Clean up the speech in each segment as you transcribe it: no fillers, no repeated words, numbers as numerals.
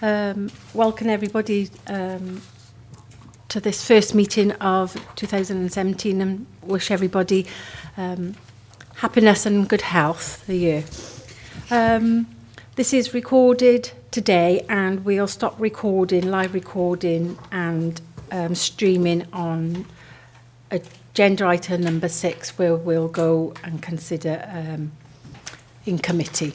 Welcome everybody to this first meeting of 2017 and wish everybody happiness and good health for the year. This is recorded today and we'll stop recording, live recording and streaming on agenda item number 6 where we'll go and consider in committee.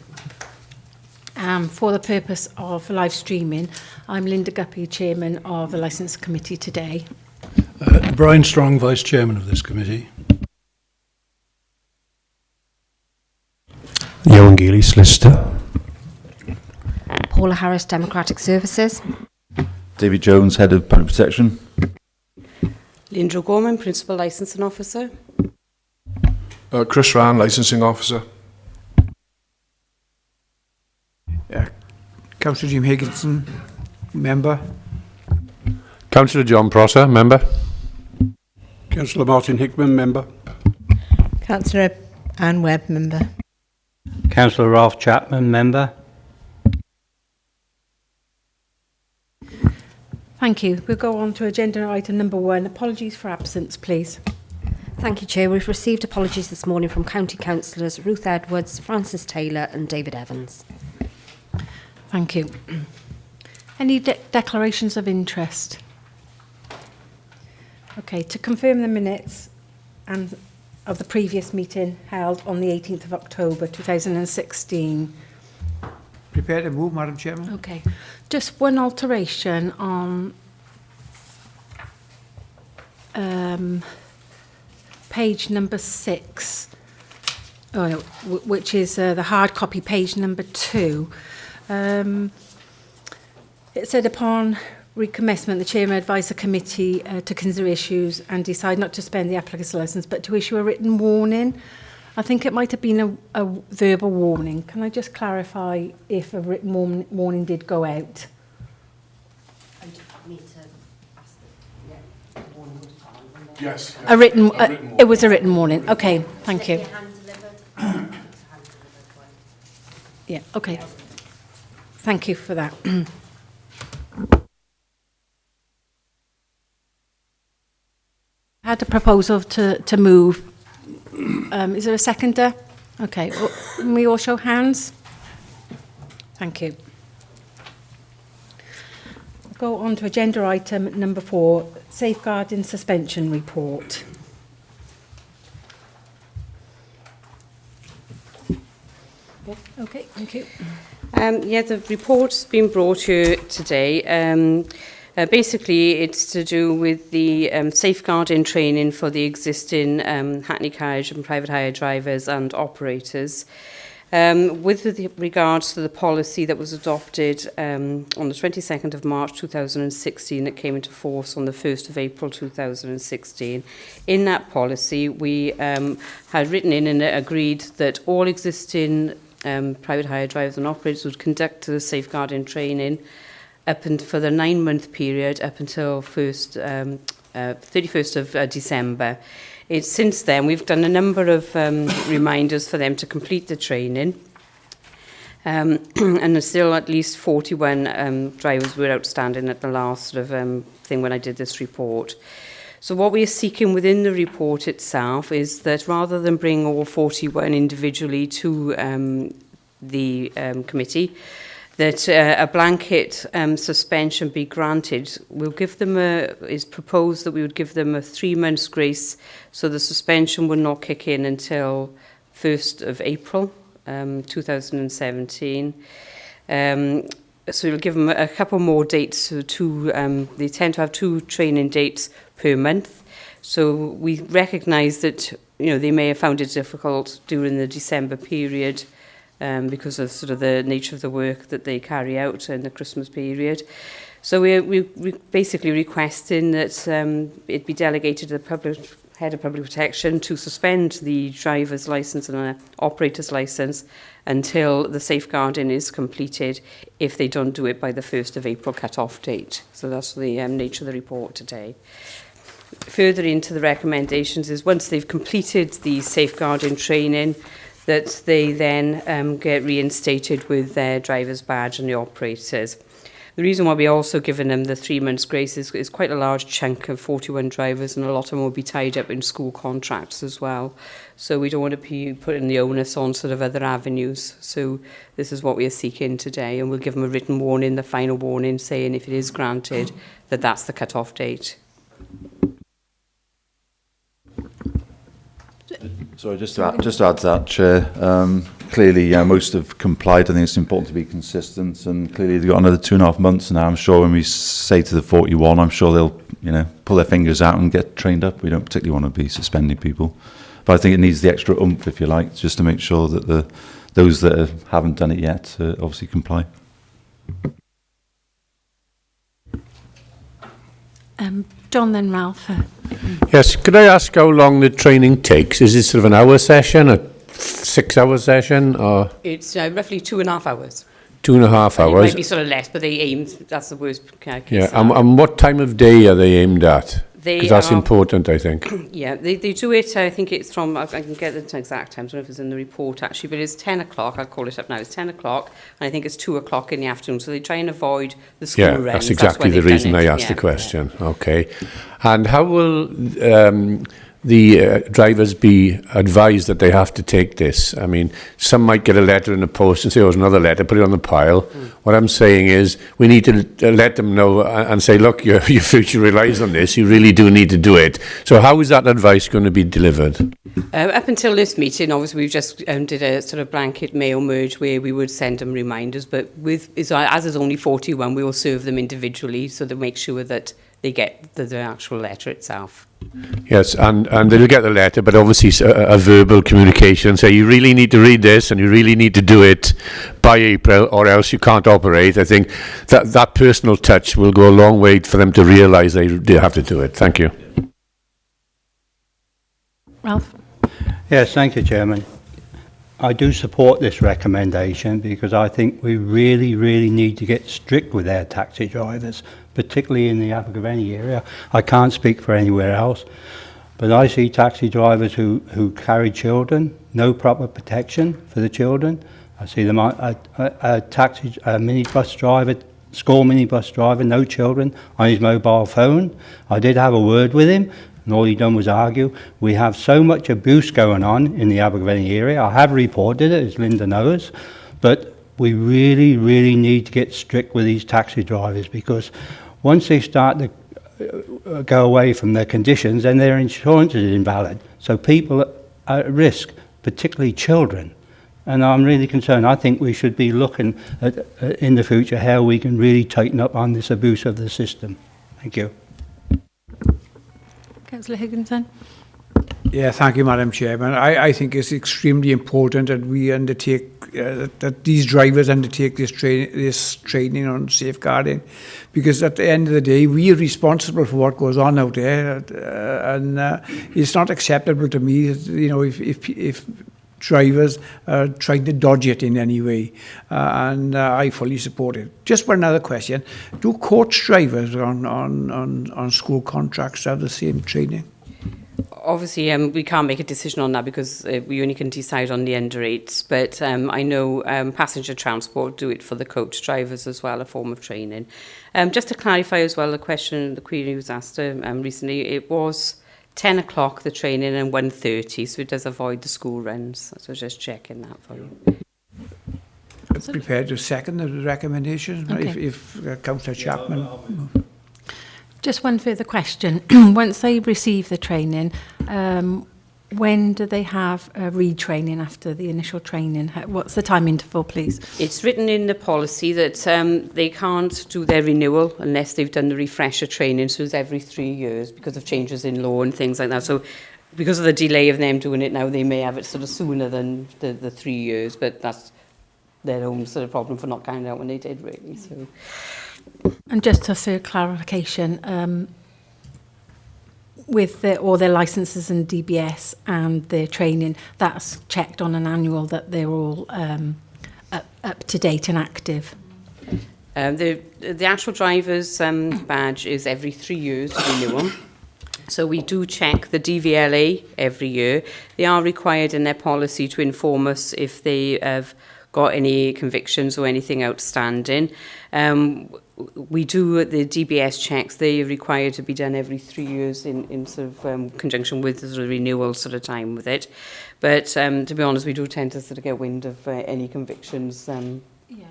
For the purpose of live streaming, I'm Linda Guppy, Chairman of the Licence Committee today. Brian Strong, Vice Chairman of this committee. Johan Geely, Solicitor. Paula Harris, Democratic Services. David Jones, Head of Public Protection. Linda O'Gorman, Principal Licensing Officer. Chris Ryan, Licensing Officer. Councillor Jim Higginson, Member. Councillor John Prosser, Member. Councillor Martin Hickman, Member. Councillor Anne Webb, Member. Councillor Ralph Chapman, Member. Thank you. We'll go on to agenda item number 1. Apologies for absence, please. Thank you, Chair. We've received apologies this morning from County Councillors Ruth Edwards, Francis Taylor and David Evans. Thank you. Any declarations of interest? Okay, to confirm the minutes and of the previous meeting held on the 18th of October 2016. Prepare to move, Madam Chairman. Okay, just one alteration on page number 6, which is the hard copy, page number 2. It said upon recommencement, the Chairman advised the committee to consider issues and decide not to suspend the applicant's licence, but to issue a written warning. I think it might have been a verbal warning. Can I just clarify if a written warning did go out? Yes. A written warning. It was a written warning. Okay, thank you. Yeah, okay. Thank you for that. I had a proposal to move. Is there a seconder? Okay. Can we all show hands? Thank you. Go on to agenda item number 4, Safeguarding Suspension Report. Okay, thank you. Yeah, the report's been brought here today. Basically, it's to do with the safeguarding training for the existing Hackney carriage and private hire drivers and operators. With regards to the policy that was adopted on the 22nd of March 2016, that came into force on the 1st of April 2016. In that policy, we had written in and agreed that all existing private hire drivers and operators would conduct the safeguarding training for the 9-month period up until 31st of December. Since then, we've done a number of reminders for them to complete the training. And there's still at least 41 drivers were outstanding at the last thing when I did this report. So what we are seeking within the report itself is that rather than bring all 41 individually to the committee, that a blanket suspension be granted. We'll give them is proposed that we would give them a 3 months grace, so the suspension would not kick in until 1st of April 2017. So we'll give them a couple more dates. They tend to have 2 training dates per month. So we recognise that they may have found it difficult during the December period. Because of sort of the nature of the work that they carry out in the Christmas period. So we're basically requesting that it be delegated to the Head of Public Protection to suspend the driver's licence and the operator's licence until the safeguarding is completed if they don't do it by the 1st of April cut-off date. So that's the nature of the report today. Further into the recommendations is once they've completed the safeguarding training, that they then get reinstated with their driver's badge and the operators. The reason why we're also giving them the 3 months grace is quite a large chunk of 41 drivers, and a lot of them will be tied up in school contracts as well. So we don't want to be putting the onus on sort of other avenues. So this is what we are seeking today, and we'll give them a written warning, the final warning, saying if it is granted, that that's the cut-off date. Sorry, just to add to that, Chair. Clearly, most have complied. I think it's important to be consistent, and clearly they've got another 2.5 months now. I'm sure when we say to the 41, I'm sure they'll, pull their fingers out and get trained up. We don't particularly want to be suspending people, but I think it needs the extra oomph, if you like, just to make sure that those that haven't done it yet obviously comply. John, then Ralph. Yes, could I ask how long the training takes? Is it sort of an hour session, a 6-hour session, or It's roughly 2.5 hours. 2.5 It hours? might be sort of less, but they aim, that's the worst case. Yeah, and what time of day are they aimed at? They Because that's are- important, I think. Yeah, they do it, I think it's from, I can get the exact time, I don't know if it's in the report actually, but it's 10 o'clock, I'll call it up now, it's 10 o'clock, and I think it's 2 o'clock in the afternoon, so they try and avoid the school Yeah, runs. that's exactly why the they've reason done I it. asked the Yeah, question. Okay. And how will the drivers be advised that they have to take this? I mean, some might get a letter in the post and say, oh, there's another letter, put it on the pile. What I'm saying is we need to let them know and say, look, your future relies on this. You really do need to do it. So how is that advice going to be delivered? Up until this meeting, obviously, we've just did a sort of blanket mail merge where we would send them reminders, but as there's only 41, we will serve them individually so to make sure that they get the actual letter itself. Yes, and they'll get the letter, but obviously a verbal communication. Say, you really need to read this and you really need to do it by April or else you can't operate. I think that personal touch will go a long way for them to realise they have to do it. Thank you. Ralph? Yes, thank you, Chairman. I do support this recommendation because I think we really, really need to get strict with our taxi drivers, particularly in the Abergavenny area. I can't speak for anywhere else, but I see taxi drivers who carry children, no proper protection for the children. I see them a minibus driver, school minibus driver, no children, on his mobile phone. I did have a word with him, and all he done was argue. We have so much abuse going on in the Abergavenny area. I have reported it, as Linda knows, but we really, really need to get strict with these taxi drivers, because once they start to go away from their conditions, then their insurance is invalid. So people are at risk, particularly children. And I'm really concerned. I think we should be looking at, in the future, how we can really tighten up on this abuse of the system. Thank you. Councillor Higginson? Yeah, thank you, Madam Chairman. I think it's extremely important that we undertake, that these drivers undertake this training on safeguarding, because at the end of the day, we are responsible for what goes on out there, and it's not acceptable to me, if drivers are trying to dodge it in any way, and I fully support it. Just one other question: do coach drivers on school contracts have the same training? Obviously, we can't make a decision on that because we only can decide on the under 8s, but I know passenger transport do it for the coach drivers as well, a form of training. Just to clarify as well, the query was asked recently, it was 10 o'clock the training and 1:30, so it does avoid the school runs. So just checking that for you. Prepared to second the recommendation, Okay. if Councillor Chapman. Just one further question. Once they receive the training, when do they have retraining after the initial training? What's the time interval, please? It's written in the policy that they can't do their renewal unless they've done the refresher training, so it's every 3 years because of changes in law and things like that. So because of the delay of them doing it now, they may have it sort of sooner than the 3 years, but that's their own sort of problem for not carrying out when they did, really. So. And just for clarification, with all their licences and DBS and their training, that's checked on an annual that they're all up to date and active. The actual driver's badge is every 3 years renewal. So we do check the DVLA every year. They are required in their policy to inform us if they have got any convictions or anything outstanding. we do the DBS checks. They are required to be done every 3 years in sort of conjunction with the sort of renewal sort of time with it. But to be honest, we do tend to sort of get wind of any convictions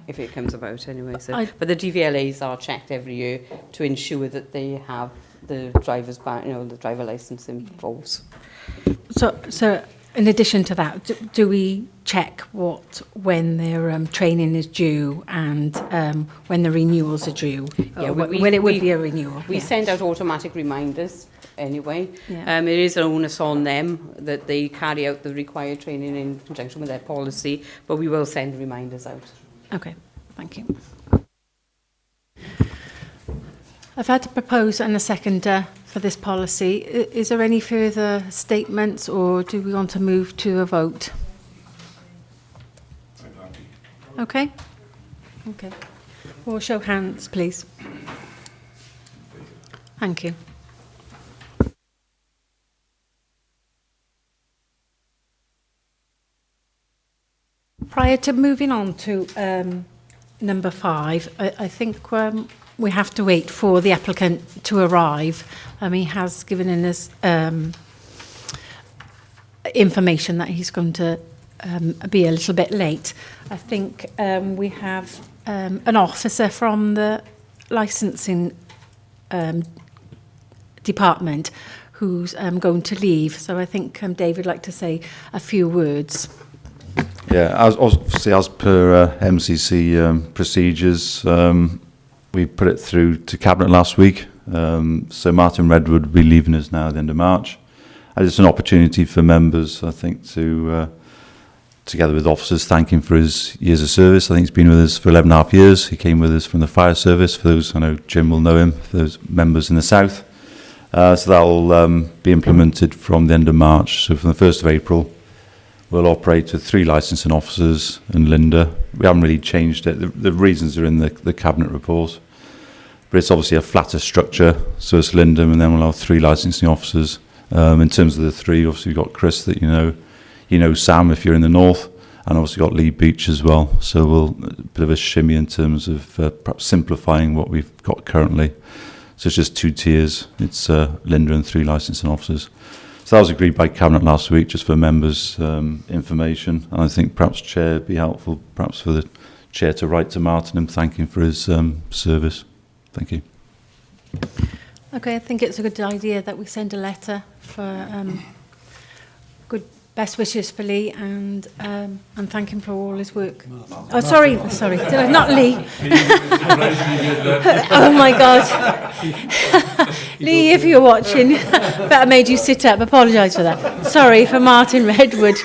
if it comes about anyway. So, but the DVLAs are checked every year to ensure that they have the driver's the driver license in force. So in addition to that, do we check when their training is due and when the renewals are due? Yeah, when it would be a renewal. We send out automatic reminders anyway. Yeah. It is an onus on them that they carry out the required training in conjunction with their policy, but we will send reminders out. Okay, thank you. I've had a propose and a seconder for this policy. Is there any further statements, or do we want to move to a vote? Okay. Okay. Well, show hands, please. Thank you. Prior to moving on to number 5, I think we have to wait for the applicant to arrive. He has given us information that he's going to be a little bit late. I think we have an officer from the licensing department who's going to leave. So I think David would like to say a few words. Yeah, obviously as per MCC procedures, we put it through to Cabinet last week. So Martin Redwood will be leaving us now at the end of March. And it's an opportunity for members, I think, to, together with officers, thank him for his years of service. I think he's been with us for 11.5 years. He came with us from the fire service. For those, I know Jim will know him, for those members in the south. So that will be implemented from the end of March. So from the 1st of April, we'll operate with 3 licensing officers and Linda. We haven't really changed it. The reasons are in the Cabinet report. But it's obviously a flatter structure. So it's Linda, and then we'll have 3 licensing officers. In terms of the 3, obviously we've got Chris that you know Sam if you're in the north, and obviously got Lee Beach as well. So we'll a bit of a shimmy in terms of perhaps simplifying what we've got currently. So it's just 2 tiers. It's Linda and 3 licensing officers. So that was agreed by Cabinet last week, just for members' information. And I think perhaps Chair would be helpful, perhaps for the Chair to write to Martin and thank him for his service. Thank you. Okay, I think it's a good idea that we send a letter for good best wishes for Lee and thank him for all his work. Oh, sorry, not Lee. Oh my God. Lee, if you're watching, better made you sit up. Apologise for that. Sorry, for Martin Redwood.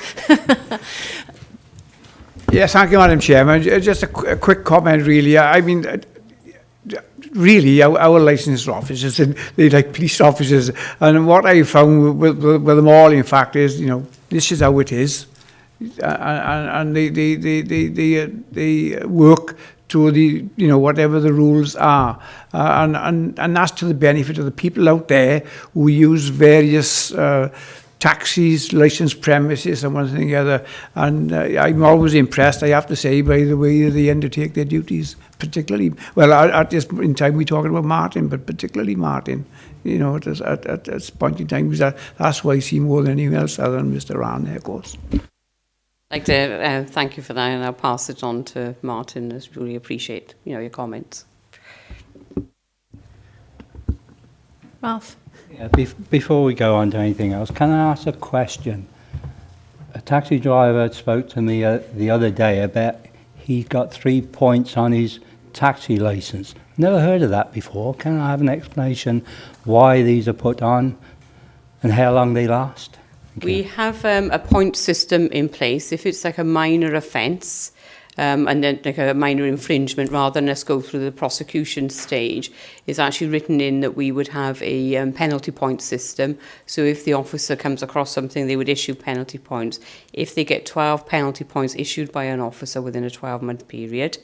Yes, thank you, Madam Chairman. Just a quick comment, really. I mean, really, our licensed officers, they're like police officers, and what I found with them all, in fact, is, this is how it is, and they work to the, whatever the rules are, and that's to the benefit of the people out there who use various taxis, licensed premises, and one thing or the other. And I'm always impressed, I have to say, by the way they undertake their duties, particularly, well, at this in time we're talking about Martin, but particularly Martin, at this point in time, because that's why I see more than anyone else other than Mr. Ryan there, of course. I'd like to thank you for that, and I'll pass it on to Martin. I really appreciate, your comments. Ralph? Yeah, before we go on to anything else, can I ask a question? A taxi driver spoke to me the other day about he got 3 points on his taxi license. Never heard of that before. Can I have an explanation why these are put on and how long they last? We have a point system in place. If it's like a minor offence, and then like a minor infringement, rather than us go through the prosecution stage, it's actually written in that we would have a penalty point system. So if the officer comes across something, they would issue penalty points. If they get 12 penalty points issued by an officer within a 12-month period,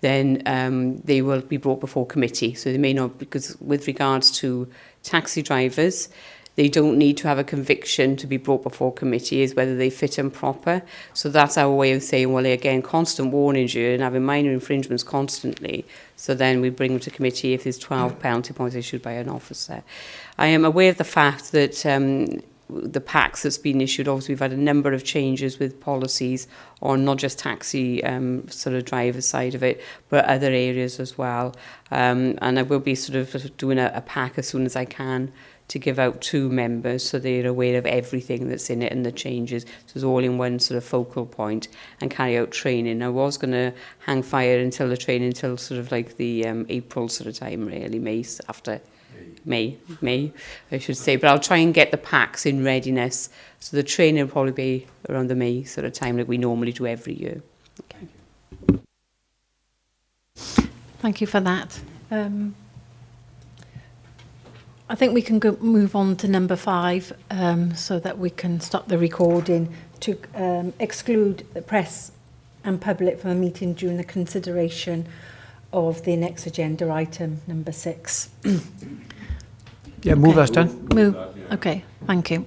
then they will be brought before committee. So they may not, because with regards to taxi drivers, they don't need to have a conviction to be brought before committee, is whether they fit and proper. So that's our way of saying, well, again, constant warnings here and having minor infringements constantly. So then we bring them to committee if there's 12 penalty points issued by an officer. I am aware of the fact that the packs that's been issued, obviously we've had a number of changes with policies on not just taxi sort of driver side of it, but other areas as well. And I will be sort of doing a pack as soon as I can to give out to members so they're aware of everything that's in it and the changes. So it's all in one sort of focal point, and carry out training. I was going to hang fire until the training, until sort of like the April sort of time, really, May, I should say. But I'll try and get the packs in readiness. So the training will probably be around the May sort of time, like we normally do every year. Okay. Thank you for that. I think we can move on to number 5 so that we can stop the recording, to exclude the press and public from the meeting during the consideration of the next agenda item, number 6. Yeah, move us done. Move. Okay, thank you.